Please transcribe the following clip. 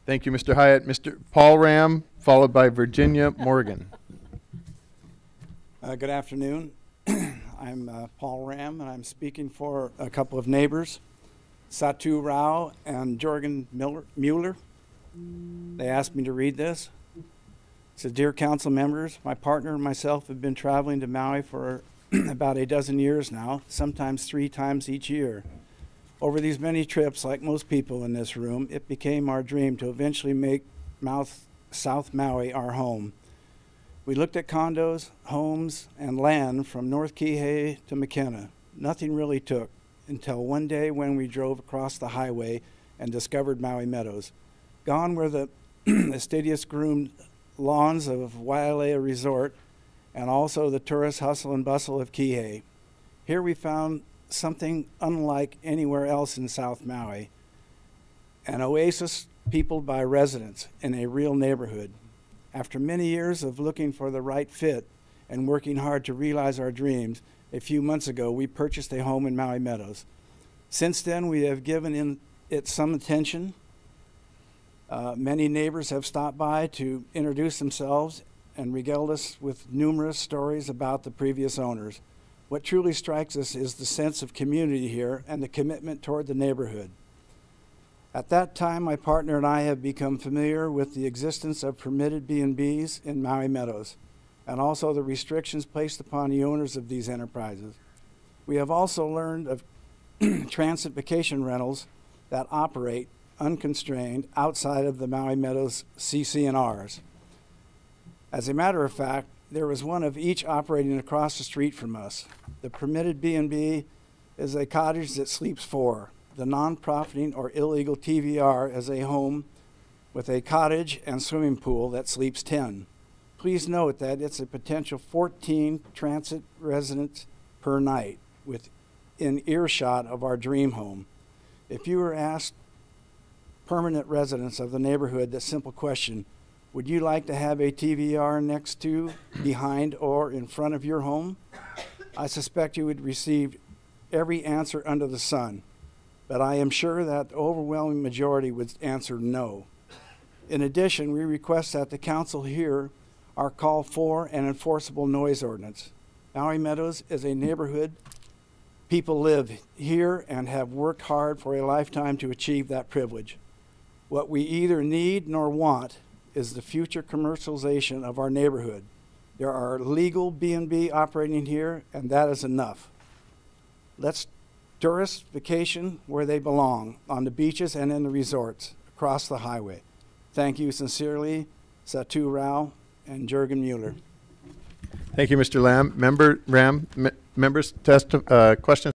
Thank you, Mr. Hyatt. Mr. Paul Ramm, followed by Virginia Morgan. Good afternoon. I'm Paul Ramm, and I'm speaking for a couple of neighbors, Satu Rao and Jorgen Mueller. They asked me to read this. It says, "Dear council members, my partner and myself have been traveling to Maui for about a dozen years now, sometimes 3 times each year. Over these many trips, like most people in this room, it became our dream to eventually make South Maui our home. We looked at condos, homes, and land from North Kihei to McKenna. Nothing really took until one day when we drove across the highway and discovered Maui Meadows. Gone were the fastidious groomed lawns of Wailea Resort and also the tourist hustle and bustle of Kihei. Here we found something unlike anywhere else in South Maui, an oasis peopled by residents in a real neighborhood. After many years of looking for the right fit and working hard to realize our dreams, a few months ago we purchased a home in Maui Meadows. Since then we have given it some attention. Many neighbors have stopped by to introduce themselves and regaled us with numerous stories about the previous owners. What truly strikes us is the sense of community here and the commitment toward the neighborhood. At that time, my partner and I have become familiar with the existence of permitted B&Bs in Maui Meadows, and also the restrictions placed upon the owners of these enterprises. We have also learned of transit vacation rentals that operate unconstrained outside of the Maui Meadows CC&Rs. As a matter of fact, there was one of each operating across the street from us. The permitted B&B is a cottage that sleeps 4. The non-profiting or illegal TVR is a home with a cottage and swimming pool that sleeps 10. Please note that it's a potential 14 transit residents per night within earshot of our dream home. If you were asked permanent residents of the neighborhood the simple question, would you like to have a TVR next to, behind, or in front of your home? I suspect you would receive every answer under the sun, but I am sure that the overwhelming majority would answer no. In addition, we request that the council hear our call for an enforceable noise ordinance. Maui Meadows is a neighborhood. People live here and have worked hard for a lifetime to achieve that privilege. What we either need nor want is the future commercialization of our neighborhood. There are legal B&B operating here, and that is enough. Let's tourists vacation where they belong, on the beaches and in the resorts, across the highway. Thank you sincerely, Satu Rao and Jorgen Mueller. Thank you, Mr. Lamb. Members, questions